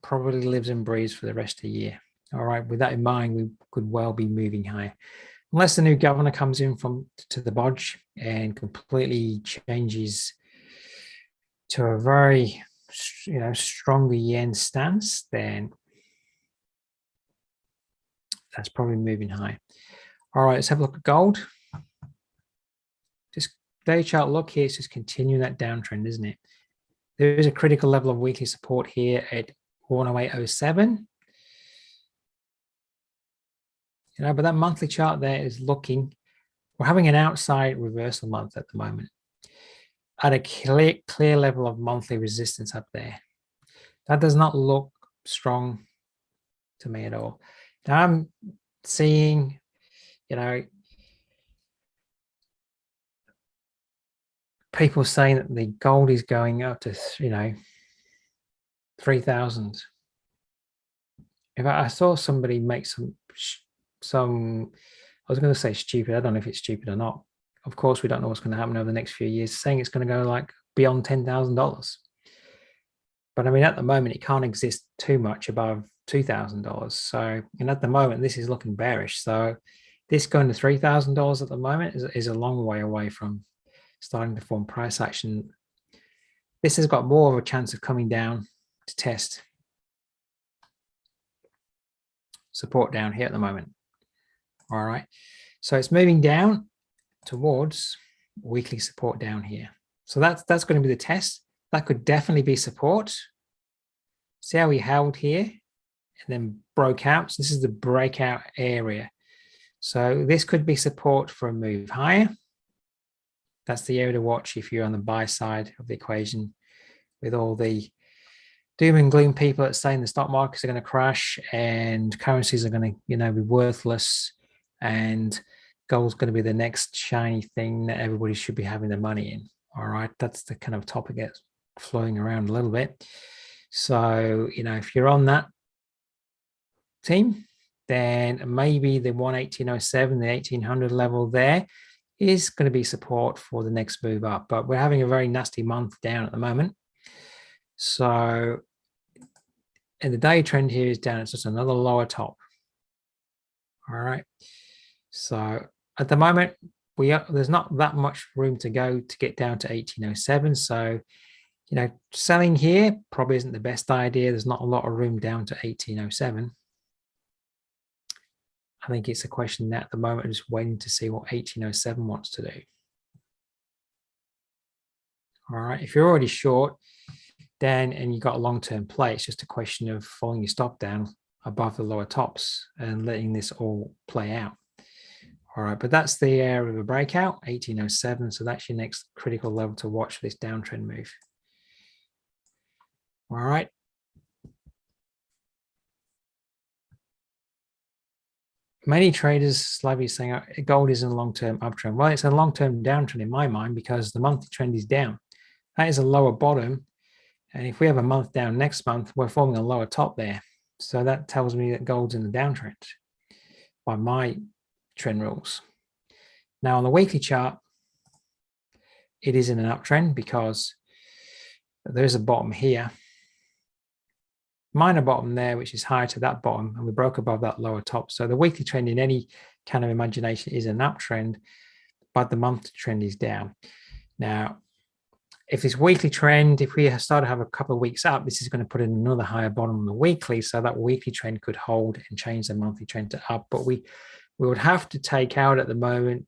probably lives and breathes for the rest of the year. All right, with that in mind, we could well be moving higher. Unless the new governor comes in to the bodge and completely changes to a very, stronger yen stance, then that's probably moving high. All right, let's have a look at gold. This day chart look here is just continuing that downtrend, isn't it? There is a critical level of weekly support here at 108.07. But that monthly chart there is looking we're having an outside reversal month at the moment at a clear level of monthly resistance up there. That does not look strong to me at all. Now I'm seeing, you know, people saying that the gold is going up to, you know, 3,000. In fact, I saw somebody make some, I was going to say stupid. I don't know if it's stupid or not. Of course, we don't know what's going to happen over the next few years, saying it's going to go like beyond $10,000. But I mean, at the moment, it can't exist too much above $2,000. So, and at the moment, this is looking bearish. So this going to $3,000 at the moment is a long way away from starting to form price action. This has got more of a chance of coming down to test support down here at the moment. All right, so it's moving down towards weekly support down here. So that's going to be the test. That could definitely be support. See how we held here and then broke out. So this is the breakout area. So this could be support for a move higher. That's the area to watch if you're on the buy side of the equation, with all the doom and gloom people that saying the stock markets are going to crash and currencies are going to, you know, be worthless, and gold's going to be the next shiny thing that everybody should be having their money in. All right, that's the kind of topic that's flowing around a little bit. So, you know, if you're on that team, then maybe the 118.07, the 1800 level there is going to be support for the next move up. But we're having a very nasty month down at the moment. So, and the day trend here is down. It's just another lower top. All right. So at the moment, there's not that much room to go to get down to 1807. So, you know, selling here probably isn't the best idea. There's not a lot of room down to 1807. I think it's a question that at the moment I'm just waiting to see what 1807 wants to do. All right. If you're already short, then and you got a long-term play, it's just a question of following your stop down above the lower tops and letting this all play out. All right, but that's the area of a breakout, 1807. So that's your next critical level to watch for this downtrend move. All right. Many traders slightly saying gold is in a long-term uptrend. Well, it's a long-term downtrend in my mind because the monthly trend is down. That is a lower bottom. And if we have a month down next month, we're forming a lower top there. So that tells me that gold's in the downtrend by my trend rules. Now on the weekly chart, it is in an uptrend because there's a bottom here, minor bottom there, which is higher to that bottom, and we broke above that lower top. So the weekly trend in any kind of imagination is an uptrend, but the monthly trend is down. Now, if this weekly trend, if we start to have a couple of weeks up, this is going to put in another higher bottom on the weekly. So that weekly trend could hold and change the monthly trend to up. But we would have to take out at the moment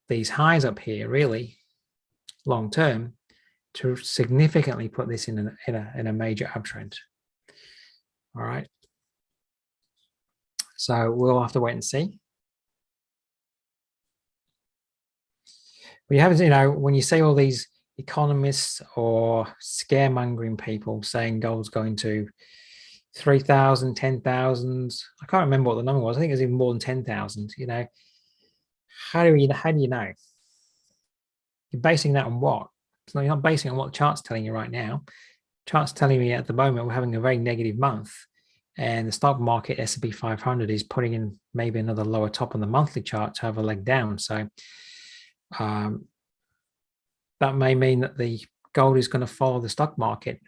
these highs up here, really, long term, to significantly put this in a major uptrend. All right. So we'll have to wait and see. We have, you know, when you see all these economists or scaremongering people saying gold's going to 3,000, 10,000. I can't remember what the number was. I think it was even more than 10,000. You know, how do you know? You're basing that on what? So you're not basing it on what the chart's telling you right now. Chart's telling me at the moment we're having a very negative month, and the stock market S&P 500 is putting in maybe another lower top on the monthly chart to have a leg down. So that may mean that the gold is going to follow the stock market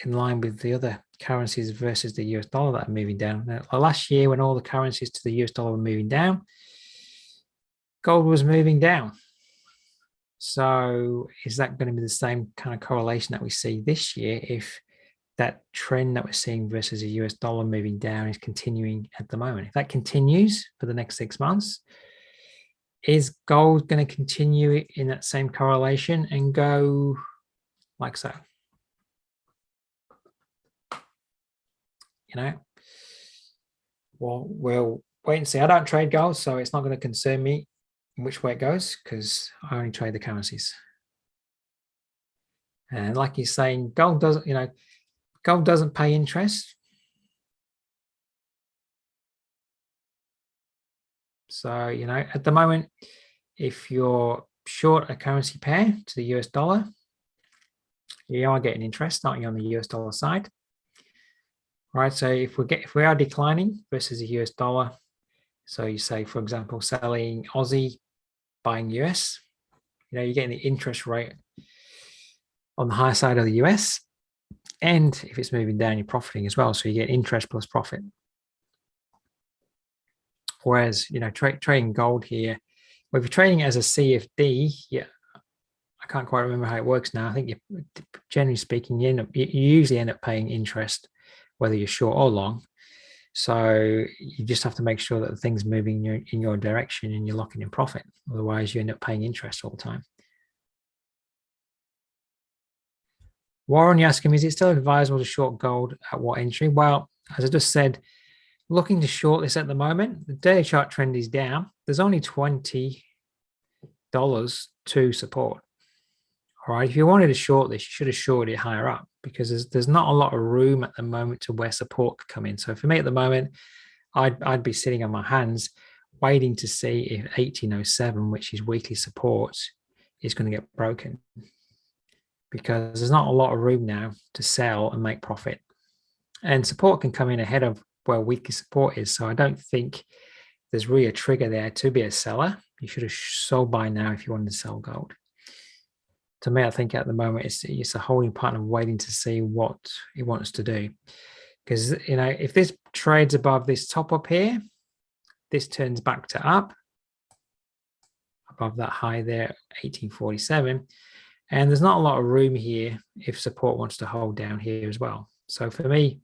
in line with the other currencies versus the US dollar that are moving down. Now, last year, when all the currencies to the US dollar were moving down, gold was moving down. So is that going to be the same kind of correlation that we see this year if that trend that we're seeing versus the US dollar moving down is continuing at the moment? If that continues for the next 6 months, is gold going to continue in that same correlation and go like so? You know, well, we'll wait and see. I don't trade gold, so it's not going to concern me which way it goes, because I only trade the currencies. And like he's saying, gold doesn't, gold doesn't pay interest. So, at the moment, if you're short a currency pair to the US dollar, you are getting interest, aren't you, on the US dollar side? Right. So if we are declining versus the US dollar, so you say, for example, selling Aussie, buying US, you're getting the interest rate on the higher side of the US. And if it's moving down, you're profiting as well. So you get interest plus profit. Whereas, trading gold here, well, if you're trading as a CFD, yeah, I can't quite remember how it works now. I think generally speaking, you usually end up paying interest, whether you're short or long. So you just have to make sure that the thing's moving in your direction and you're locking in profit. Otherwise, you end up paying interest all the time. Warren, you ask him, is it still advisable to short gold at what entry? Well, as I just said, looking to short this at the moment, the daily chart trend is down. There's only $20 to support. All right, if you wanted to short this, you should have shorted it higher up, because there's not a lot of room at the moment to where support could come in. So for me at the moment, I'd be sitting on my hands waiting to see if 1807, which is weekly support, is going to get broken, because there's not a lot of room now to sell and make profit. And support can come in ahead of where weekly support is. So I don't think there's really a trigger there to be a seller. You should have sold by now if you wanted to sell gold. To me, I think at the moment it's a holding pattern of waiting to see what it wants to do. Because, if this trades above this top up here, this turns back to up above that high there, 1847. And there's not a lot of room here if support wants to hold down here as well. So for me,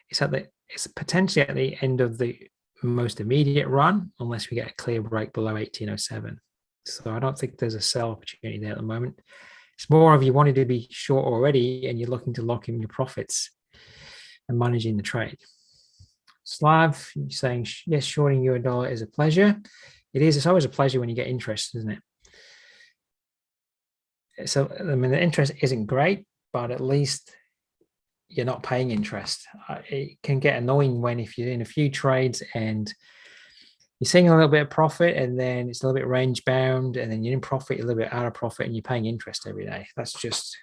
it's potentially at the end of the most immediate run, unless we get a clear break below 1807. So I don't think there's a sell opportunity there at the moment. It's more of you wanted to be short already and you're looking to lock in your profits and managing the trade. Slav, you're saying, yes, shorting your dollar is a pleasure. It is. It's always a pleasure when you get interest, isn't it? So, the interest isn't great, but at least you're not paying interest. It can get annoying if you're in a few trades and you're seeing a little bit of profit and then it's a little bit range bound and then you're in profit, a little bit out of profit, and you're paying interest every day. That's just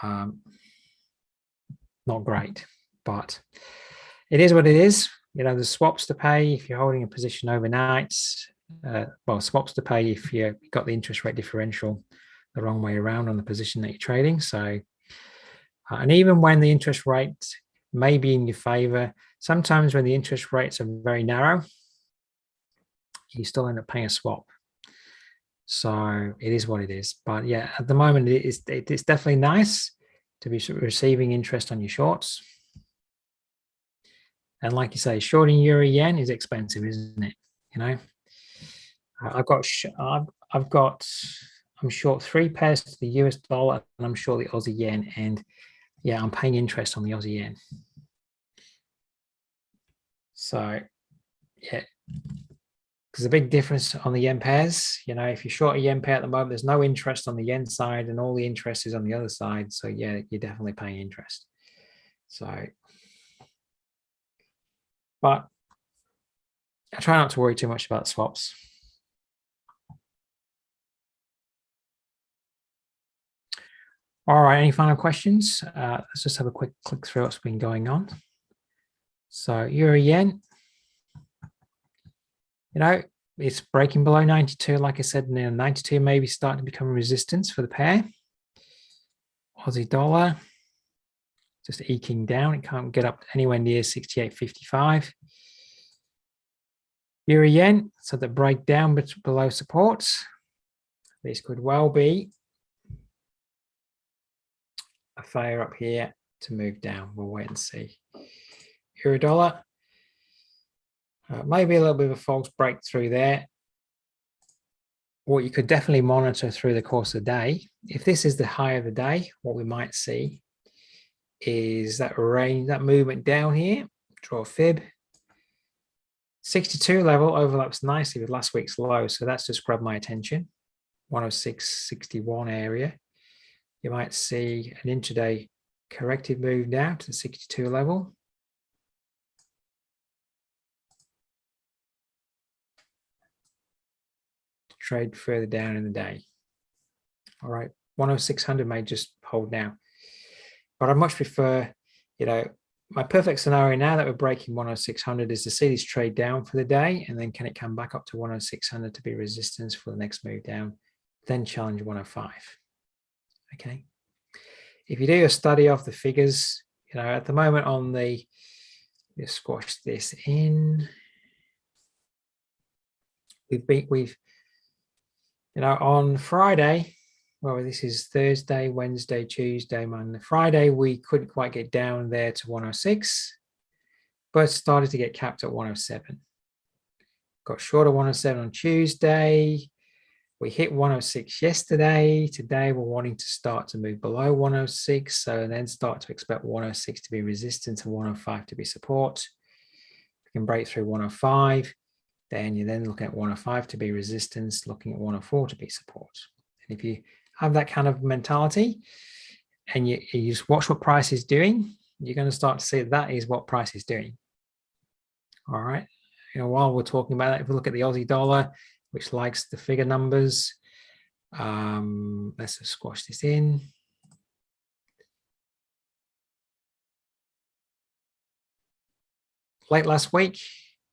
not great, but it is what it is. There's swaps to pay if you're holding a position overnight. Swaps to pay if you got the interest rate differential the wrong way around on the position that you're trading. So, and even when the interest rate may be in your favor, sometimes when the interest rates are very narrow, you still end up paying a swap. So it is what it is. But yeah, at the moment, it's definitely nice to be receiving interest on your shorts. And like you say, shorting euro yen is expensive, isn't it? I'm short 3 pairs to the US dollar and I'm short the Aussie yen. And yeah, I'm paying interest on the Aussie yen. So yeah, there's a big difference on the yen pairs. If you're short a yen pair at the moment, there's no interest on the yen side and all the interest is on the other side. So yeah, you're definitely paying interest. So, but I try not to worry too much about swaps. All right, any final questions? Let's just have a quick click through what's been going on. So euro yen, it's breaking below 92. Like I said, now 92 maybe starting to become a resistance for the pair. Aussie dollar, just eking down. It can't get up anywhere near 68.55. Euro yen, so the breakdown below supports. This could well be a failure up here to move down. We'll wait and see. Euro dollar, maybe a little bit of a false breakthrough there. What you could definitely monitor through the course of the day, if this is the high of the day, what we might see is that movement down here. Draw a fib. 62 level overlaps nicely with last week's low, so that's just grabbed my attention. 106.61 area. You might see an intraday corrective move now to the 62 level. Trade further down in the day. All right, 10600 may just hold now, but I much prefer, my perfect scenario now that we're breaking 10600 is to see this trade down for the day, and then can it come back up to 10600 to be resistance for the next move down, then challenge 105. Okay. If you do a study of the figures, at the moment on the, let's squash this in. We've on Friday, well, this is Thursday, Wednesday, Tuesday, Monday, Friday, we couldn't quite get down there to 106, but started to get capped at 107. Got short of 107 on Tuesday. We hit 106 yesterday. Today, we're wanting to start to move below 106, so then start to expect 106 to be resistance and 105 to be support. If we can break through 105, then you're then looking at 105 to be resistance, looking at 104 to be support. And if you have that kind of mentality and you just watch what price is doing, you're going to start to see that is what price is doing. All right. While we're talking about that, if we look at the Aussie dollar, which likes the figure numbers, let's just squash this in. Late last week,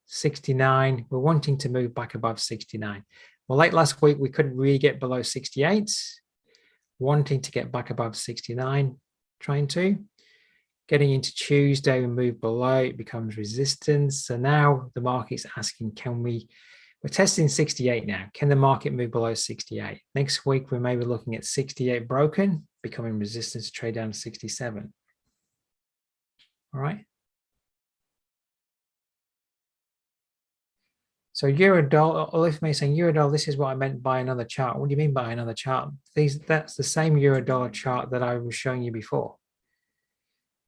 69, we're wanting to move back above 69. Well, late last week, we couldn't really get below 68, wanting to get back above 69, trying to. Getting into Tuesday, we move below, it becomes resistance. So now the market's asking, we're testing 68 now. Can the market move below 68? Next week, we may be looking at 68 broken, becoming resistance to trade down to 67. All right. So Eurodollar, Olif may saying Eurodollar, this is what I meant by another chart. What do you mean by another chart? That's the same Eurodollar chart that I was showing you before.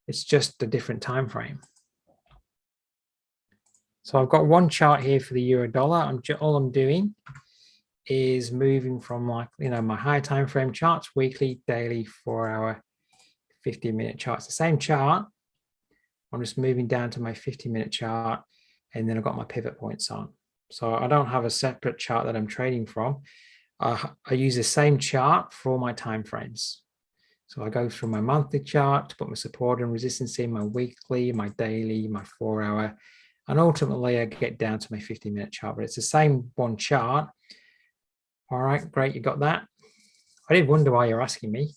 It's just a different time frame. So I've got one chart here for the Eurodollar. All I'm doing is moving from my high time frame charts, weekly, daily, 4 hour, 50-minute charts. The same chart. I'm just moving down to my 50-minute chart, and then I've got my pivot points on. So I don't have a separate chart that I'm trading from. I use the same chart for all my time frames. So I go through my monthly chart to put my support and resistance in, my weekly, my daily, my 4 hour, and ultimately I get down to my 50-minute chart, but it's the same one chart. All right, great, you got that. I did wonder why you're asking me.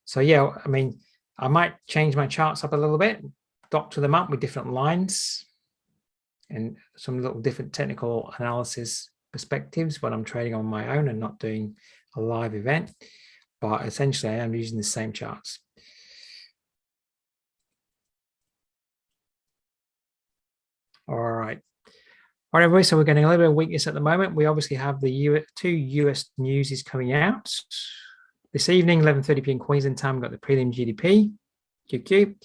So yeah, I might change my charts up a little bit, doctor them up with different lines and some little different technical analysis perspectives when I'm trading on my own and not doing a live event. But essentially, I am using the same charts. All right. All right, everybody, so we're getting a little bit of weakness at the moment. We obviously have the two US news is coming out. This evening, 11:30 p.m. Queensland time, we've got the prelim GDP, QQ.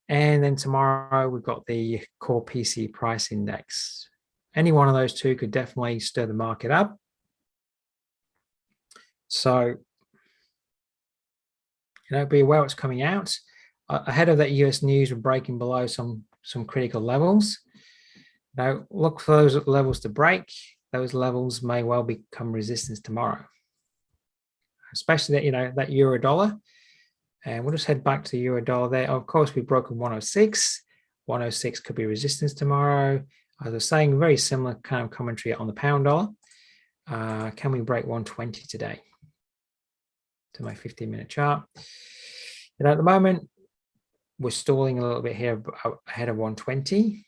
And then tomorrow, we've got the core PC price index. Any one of those two could definitely stir the market up. So, be aware what's coming out. Ahead of that US news, we're breaking below some critical levels. Now, look for those levels to break. Those levels may well become resistance tomorrow, especially that euro dollar. And we'll just head back to the euro dollar there. Of course, we've broken 106. 106 could be resistance tomorrow. As I was saying, very similar kind of commentary on the pound dollar. Can we break 120 today? To my 15-minute chart. At the moment, we're stalling a little bit here ahead of 120.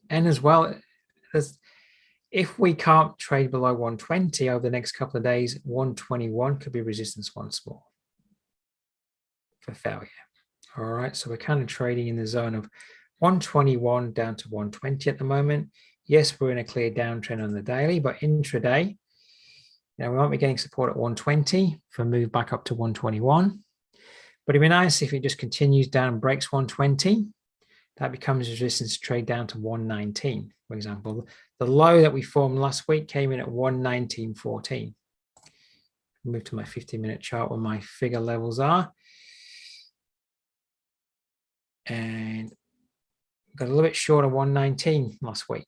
And as well, if we can't trade below 120 over the next couple of days, 121 could be resistance once more for failure. All right, so we're kind of trading in the zone of 121 down to 120 at the moment. Yes, we're in a clear downtrend on the daily, but intraday, we might be getting support at 120 for a move back up to 121. But it'd be nice if it just continues down and breaks 120. that becomes resistance to trade down to 119, for example. The low that we formed last week came in at 119.14. Move to my 50-minute chart where my figure levels are. And got a little bit short of 119 last week.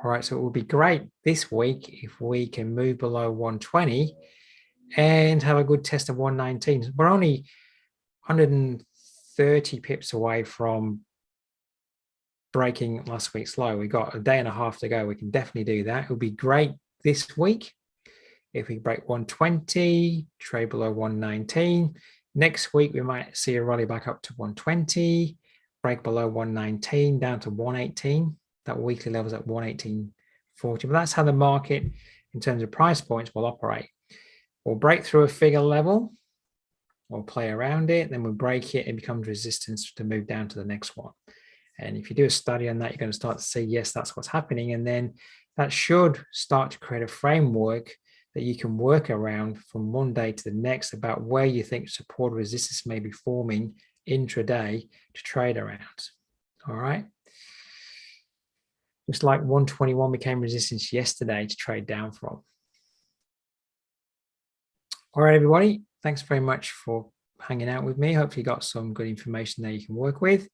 All right, so it would be great this week if we can move below 120 and have a good test of 119. We're only 130 pips away from breaking last week's low. We got a day and a half to go. We can definitely do that. It would be great this week if we break 120, trade below 119. Next week, we might see a rally back up to 120, break below 119, down to 118. That weekly level is at 118.40. But that's how the market, in terms of price points, will operate. We'll break through a figure level, we'll play around it, then we'll break it, it becomes resistance to move down to the next one. And if you do a study on that, you're going to start to see, yes, that's what's happening. And then that should start to create a framework that you can work around from one day to the next about where you think support resistance may be forming intraday to trade around. All right. Just like 121 became resistance yesterday to trade down from. All right, everybody. Thanks very much for hanging out with me. Hopefully you got some good information there you can work with.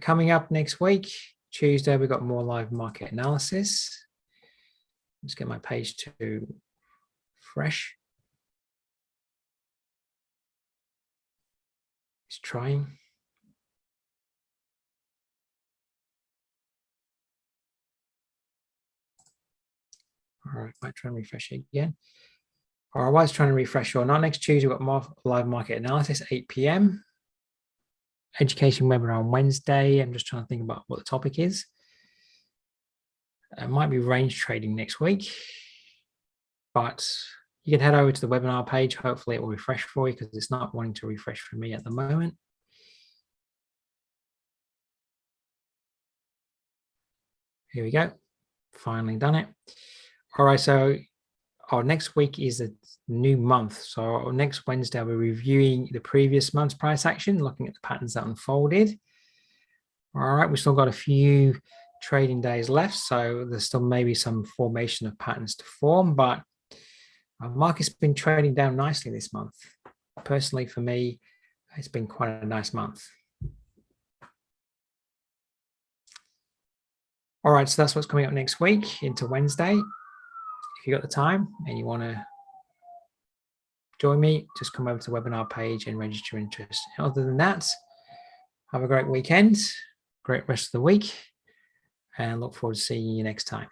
Coming up next week, Tuesday, we've got more live market analysis. Let's get my page to fresh. It's trying. All right, might try and refresh it again. Or I was trying to refresh or not. Next Tuesday, we've got more live market analysis, 8 p.m. Education webinar on Wednesday. I'm just trying to think about what the topic is. It might be range trading next week, but you can head over to the webinar page. Hopefully it will refresh for you because it's not wanting to refresh for me at the moment. Here we go. Finally done it. All right, so our next week is a new month. So next Wednesday, we're reviewing the previous month's price action, looking at the patterns that unfolded. All right, we've still got a few trading days left, so there's still maybe some formation of patterns to form, but our market's been trading down nicely this month. Personally, for me, it's been quite a nice month. All right, so that's what's coming up next week into Wednesday. If you got the time and you want to join me, just come over to the webinar page and register your interest. Other than that, have a great weekend, great rest of the week, and look forward to seeing you next time.